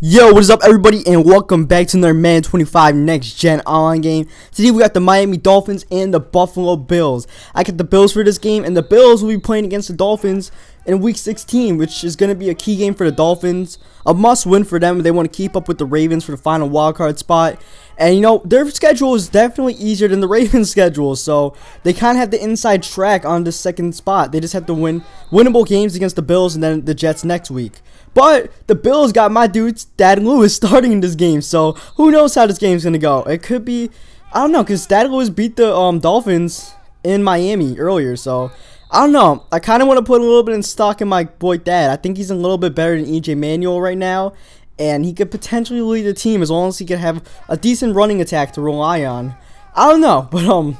Yo, what is up everybody, and welcome back to another Madden 25 Next Gen online game. Today we got the Miami Dolphins and the Buffalo Bills. I got the Bills for this game, and the Bills will be playing against the Dolphins in Week 16, which is going to be a key game for the Dolphins. A must-win for them if they want to keep up with the Ravens for the final wildcard spot. And, you know, their schedule is definitely easier than the Ravens' schedule, so they kind of have the inside track on the second spot. They just have to win winnable games against the Bills and then the Jets next week. But the Bills got my dude, Dad Lewis, starting in this game, so who knows how this game's going to go. It could be, I don't know, because Dad Lewis beat the Dolphins in Miami earlier, so I don't know. I kind of want to put a little bit in stock in my boy Dad. I think he's a little bit better than EJ Manuel right now, and he could potentially lead the team as long as he can have a decent running attack to rely on. I don't know, but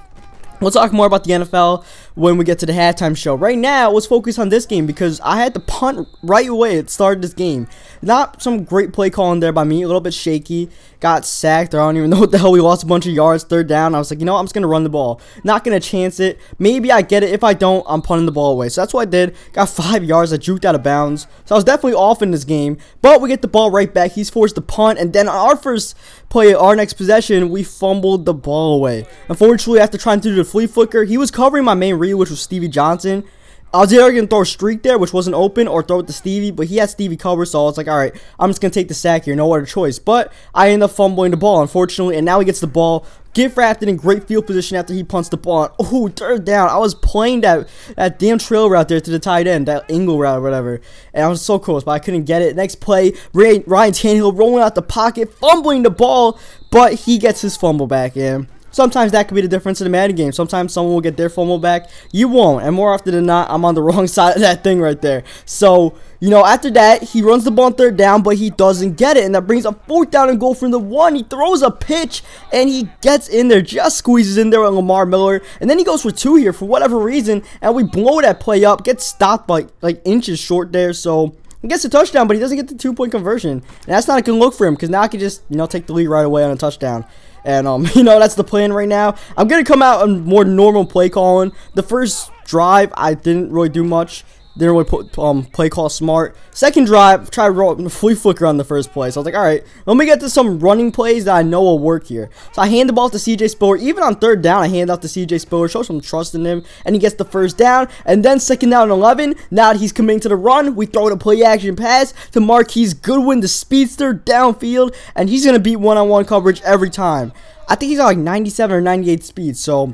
we'll talk more about the NFL when we get to the halftime show. Right now, let's focus on this game because I had to punt right away at the start of this game. Not some great play calling there by me, a little bit shaky. Got sacked, or I don't even know what the hell. We lost a bunch of yards, third down. I was like, you know what? I'm just going to run the ball. Not going to chance it. Maybe I get it. If I don't, I'm punting the ball away. So that's what I did. Got 5 yards. I juked out of bounds. So I was definitely off in this game. But we get the ball right back. He's forced to punt. And then on our first play, our next possession, we fumbled the ball away. Unfortunately, after trying to do the flea flicker, he was covering my main read, which was Stevie Johnson. I was either going to throw a streak there, which wasn't open, or throw it to Stevie, but he had Stevie covered, so I was like, alright, I'm just going to take the sack here, no other choice. But I ended up fumbling the ball, unfortunately, and now he gets the ball, gift wrapped in great field position after he punts the ball. Oh, third down. I was playing that damn trail route there to the tight end, that angle route or whatever, and I was so close, but I couldn't get it. Next play, Ryan Tannehill rolling out the pocket, fumbling the ball, but he gets his fumble back in. Sometimes that could be the difference in the Madden game. Sometimes someone will get their fumble back. You won't. And more often than not, I'm on the wrong side of that thing right there. So, you know, after that, he runs the ball on third down, but he doesn't get it. And that brings up fourth down and goal from the 1. He throws a pitch, and he gets in there. Just squeezes in there with Lamar Miller. And then he goes for 2 here for whatever reason. And we blow that play up. Gets stopped by like inches short there. So he gets a touchdown, but he doesn't get the 2-point conversion. And that's not a good look for him because now I can just, you know, take the lead right away on a touchdown. And, you know, that's the plan right now. I'm going to come out on more normal play calling. The first drive, I didn't really do much. Didn't really put play call smart. Second drive, try to roll a flea flicker on the first play. So I was like, all right, let me get to some running plays that I know will work here. So I hand the ball to CJ Spiller. Even on third down, I hand out to CJ Spiller. Show some trust in him. And he gets the first down. And then second down and 11. Now that he's committing to the run, we throw the play action pass to Marquise Goodwin, the speedster, downfield. And he's going to beat one-on-one coverage every time. I think he's got like 97 or 98 speed. So,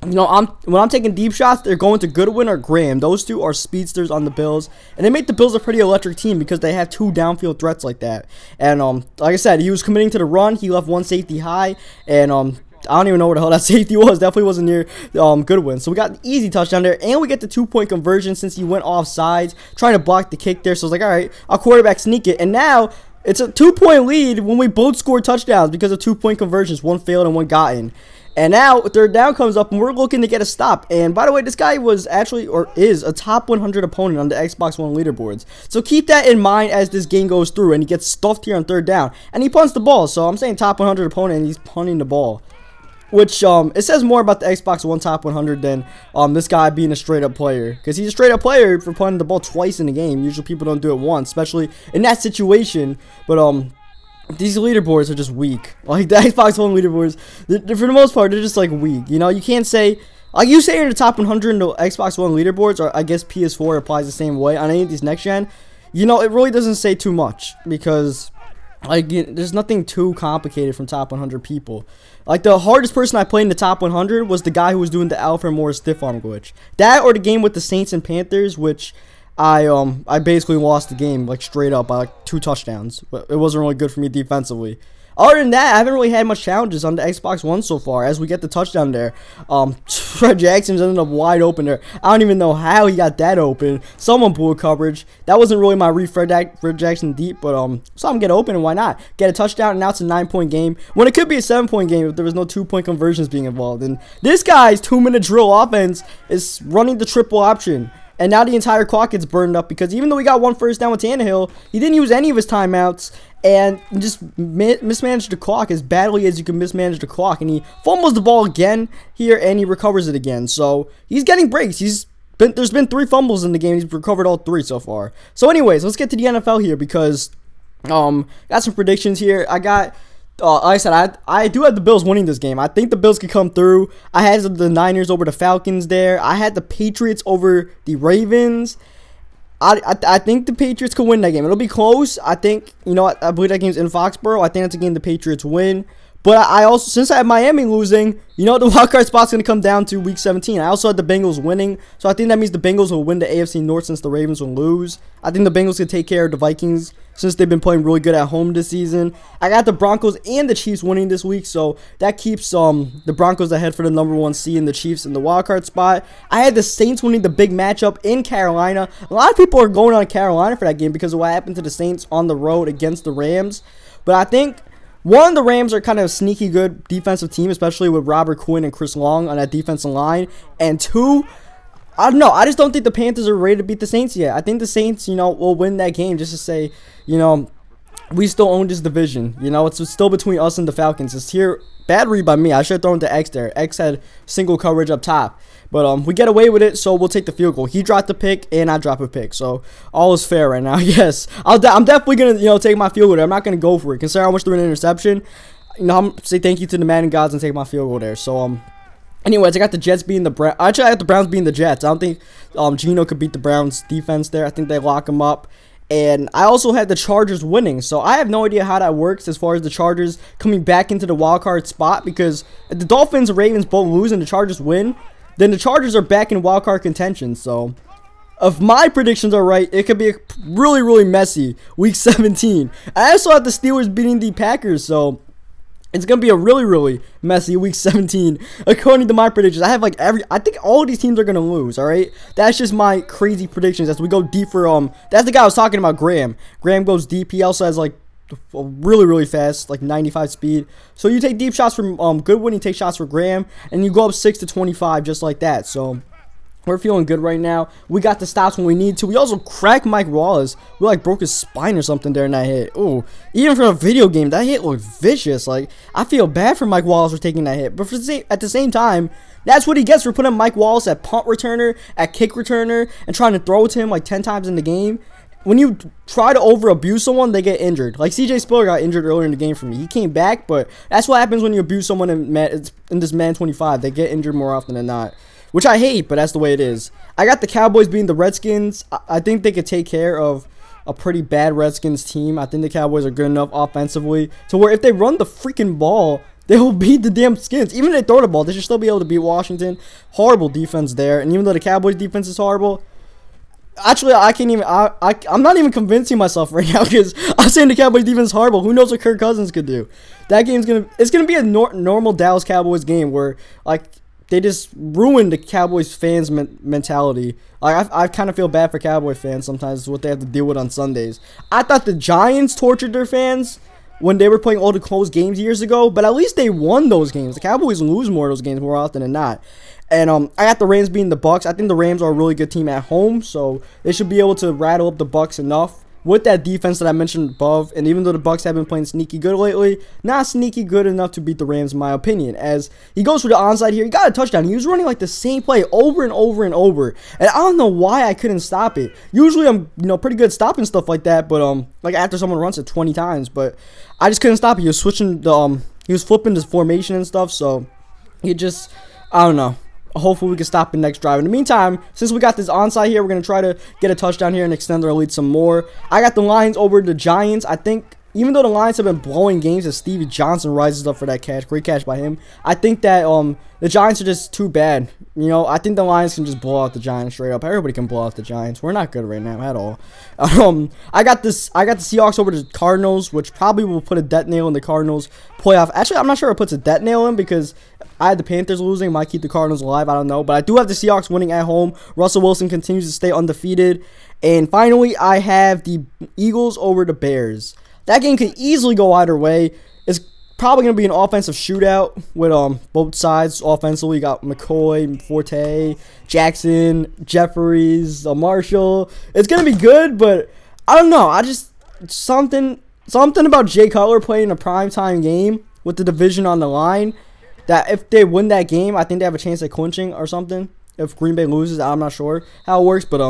you know, when I'm taking deep shots, they're going to Goodwin or Graham. Those two are speedsters on the Bills, and they make the Bills a pretty electric team because they have 2 downfield threats like that. And like I said, he was committing to the run. He left 1 safety high, and I don't even know where the hell that safety was. Definitely wasn't near Goodwin. So we got an easy touchdown there, and we get the 2-point conversion since he went off sides, trying to block the kick there. So I was like, all right, our quarterback sneak it, and now it's a 2-point lead when we both scored touchdowns because of 2-point conversions. 1 failed and 1 gotten. And now third down comes up, and we're looking to get a stop. And by the way, this guy was actually, or is, a top 100 opponent on the Xbox One leaderboards. So keep that in mind as this game goes through, and he gets stuffed here on third down. And he punts the ball, so I'm saying top 100 opponent, and he's punting the ball. Which, it says more about the Xbox One top 100 than this guy being a straight-up player. Because he's a straight-up player for punting the ball twice in a game. Usually people don't do it once, especially in that situation. But, these leaderboards are just weak. Like, the Xbox One leaderboards, for the most part, they're just, like, weak. You know, you can't say, like, you say you're in the top 100 in the Xbox One leaderboards, or I guess PS4 applies the same way on any of these next-gen. You know, it really doesn't say too much, because like, there's nothing too complicated from top 100 people. Like, the hardest person I played in the top 100 was the guy who was doing the Alfred Morris stiff arm glitch. That or the game with the Saints and Panthers, which I basically lost the game, like, straight up by, like, 2 touchdowns. But it wasn't really good for me defensively. Other than that, I haven't really had much challenges on the Xbox One so far as we get the touchdown there. Fred Jackson's ended up wide open there. I don't even know how he got that open. Someone blew coverage. That wasn't really my read Fred Jackson deep, but saw him get open, and why not? Get a touchdown, and now it's a 9-point game when it could be a 7-point game if there was no 2-point conversions being involved. And this guy's 2-minute drill offense is running the triple option. And now the entire clock gets burned up because even though we got 1 first down with Tannehill, he didn't use any of his timeouts and just mismanaged the clock as badly as you can mismanage the clock. And he fumbles the ball again here, and he recovers it again. So he's getting breaks. There's been 3 fumbles in the game. He's recovered all 3 so far. So anyways, let's get to the NFL here because Got some predictions here. I got, like I said, I do have the Bills winning this game. I think the Bills could come through. I had the Niners over the Falcons there. I had the Patriots over the Ravens. I think the Patriots could win that game. It'll be close. I think, you know, I believe that game's in Foxborough. I think that's a game the Patriots win. But I also, since I have Miami losing, you know, the wildcard spot's going to come down to week 17. I also had the Bengals winning. So I think that means the Bengals will win the AFC North since the Ravens will lose. I think the Bengals can take care of the Vikings since they've been playing really good at home this season. I got the Broncos and the Chiefs winning this week. So that keeps the Broncos ahead for the #1 seed and the Chiefs in the wildcard spot. I had the Saints winning the big matchup in Carolina. A lot of people are going on Carolina for that game because of what happened to the Saints on the road against the Rams. But I think, one, the Rams are kind of a sneaky good defensive team, especially with Robert Quinn and Chris Long on that defensive line. And two, I don't know. I just don't think the Panthers are ready to beat the Saints yet. I think the Saints, you know, will win that game just to say, you know, we still own this division. You know, it's still between us and the Falcons. It's here. Bad read by me. I should have thrown to X there. X had single coverage up top. But we get away with it, so we'll take the field goal. He dropped the pick, and I drop a pick. So all is fair right now. Yes, I'm definitely going to, you know, take my field goal there. I'm not going to go for it. Considering how much threw an interception, you know, I'm going to say thank you to the Madden gods and take my field goal there. So, anyways, I got the Jets beating the Browns. Actually, I got the Browns beating the Jets. I don't think Geno could beat the Browns defense there. I think they lock him up. And I also had the Chargers winning. So I have no idea how that works as far as the Chargers coming back into the wild card spot. Because if the Dolphins and Ravens both lose and the Chargers win, then the Chargers are back in wild card contention. So if my predictions are right, it could be a really, really messy week 17. I also had the Steelers beating the Packers. So it's going to be a really, really messy week 17, according to my predictions. I have like I think all of these teams are going to lose, all right? That's just my crazy predictions as we go deeper. That's the guy I was talking about, Graham. Graham goes deep. He also has like really, really fast, like 95 speed. So you take deep shots from Goodwin, you take shots for Graham, and you go up 6 to 25 just like that. So we're feeling good right now. We got the stops when we need to. We also cracked Mike Wallace. We like broke his spine or something during that hit. Ooh, even from a video game, that hit looked vicious. Like, I feel bad for Mike Wallace for taking that hit. But at the same time, that's what he gets for putting Mike Wallace at punt returner, at kick returner, and trying to throw it to him like 10 times in the game. When you try to over-abuse someone, they get injured. Like, CJ Spiller got injured earlier in the game for me. He came back, but that's what happens when you abuse someone in this Madden 25. They get injured more often than not. Which I hate, but that's the way it is. I got the Cowboys beating the Redskins. I think they could take care of a pretty bad Redskins team. I think the Cowboys are good enough offensively to where if they run the freaking ball, they will beat the damn Skins. Even if they throw the ball, they should still be able to beat Washington. Horrible defense there. And even though the Cowboys defense is horrible, actually, I can't even. I'm not even convincing myself right now because I'm saying the Cowboys defense is horrible. Who knows what Kirk Cousins could do? That game's it's gonna be a normal Dallas Cowboys game where like they just ruined the Cowboys fans' mentality. Like, I kind of feel bad for Cowboy fans sometimes. It's what they have to deal with on Sundays. I thought the Giants tortured their fans when they were playing all the close games years ago, but at least they won those games. The Cowboys lose more of those games more often than not. And I got the Rams beating the Bucks. I think the Rams are a really good team at home, so they should be able to rattle up the Bucks enough with that defense that I mentioned above. And even though the Bucks have been playing sneaky good lately, not sneaky good enough to beat the Rams in my opinion. As he goes for the onside here, he got a touchdown. He was running like the same play over and over and over, and I don't know why I couldn't stop it. Usually I'm, you know, pretty good stopping stuff like that, but like after someone runs it 20 times, but I just couldn't stop it. He was switching the he was flipping his formation and stuff, so he just, I don't know. Hopefully we can stop the next drive. In the meantime, since we got this onside here, we're going to try to get a touchdown here and extend our lead some more. I got the Lions over the Giants. I think even though the Lions have been blowing games as Stevie Johnson rises up for that catch, great catch by him, I think that the Giants are just too bad. You know, I think the Lions can just blow out the Giants straight up. Everybody can blow out the Giants. We're not good right now at all. I got the Seahawks over the Cardinals, which probably will put a death nail in the Cardinals playoff. Actually, I'm not sure it puts a death nail in because I had the Panthers losing. Might keep the Cardinals alive. I don't know. But I do have the Seahawks winning at home. Russell Wilson continues to stay undefeated. And finally, I have the Eagles over the Bears. That game could easily go either way. It's probably going to be an offensive shootout with both sides offensively. You got McCoy, Forte, Jackson, Jeffries, Marshall. It's going to be good, but I don't know. I just something about Jay Cutler playing a primetime game with the division on the line, that if they win that game, I think they have a chance at clinching or something. If Green Bay loses, I'm not sure how it works, but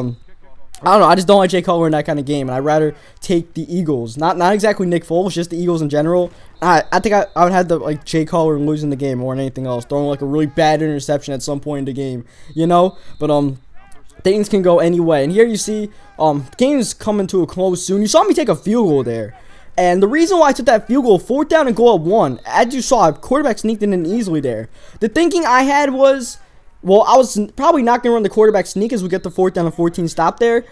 I don't know. I just don't like Jay Cutler in that kind of game, and I'd rather take the Eagles. Not exactly Nick Foles, just the Eagles in general. I think I would have the like Jay Cutler losing the game more than anything else, throwing like a really bad interception at some point in the game, you know. But things can go any way. And here you see the game's coming to a close soon. You saw me take a field goal there. And the reason why I took that field goal, 4th down and goal at 1, as you saw, quarterback sneaked in easily there. The thinking I had was, well, I was probably not going to run the quarterback sneak as we get the 4th down and 14 stop there.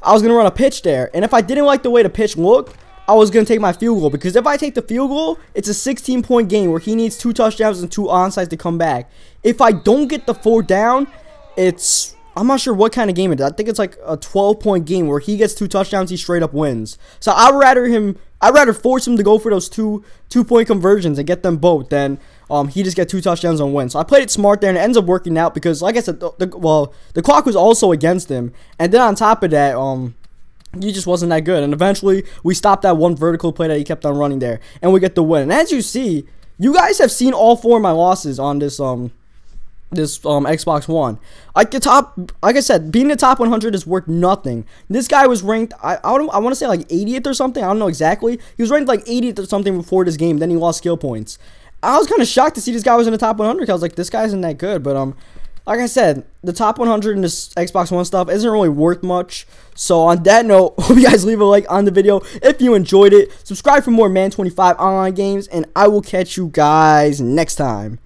I was going to run a pitch there. And if I didn't like the way the pitch looked, I was going to take my field goal. Because if I take the field goal, it's a 16-point game where he needs 2 touchdowns and 2 onsides to come back. If I don't get the 4th down, it's... I'm not sure what kind of game it is. I think it's like a 12-point game where he gets 2 touchdowns, he straight up wins. So I'd rather force him to go for those two-point conversions and get them both than he just get 2 touchdowns and win. So I played it smart there, and it ends up working out because, like I said, the clock was also against him. And then on top of that, he just wasn't that good. And eventually, we stopped that one vertical play that he kept on running there, and we get the win. And as you see, you guys have seen all 4 of my losses on this Xbox One. Like I said, being the top 100 is worth nothing. This guy was ranked, I want to say like 80th or something. I don't know exactly. He was ranked like 80th or something before this game. Then he lost skill points. I was kind of shocked to see this guy was in the top 100. I was like, this guy isn't that good. But like I said, the top 100 in this Xbox One stuff isn't really worth much. So on that note, hope you guys leave a like on the video if you enjoyed it. Subscribe for more Madden 25 online games, and I will catch you guys next time.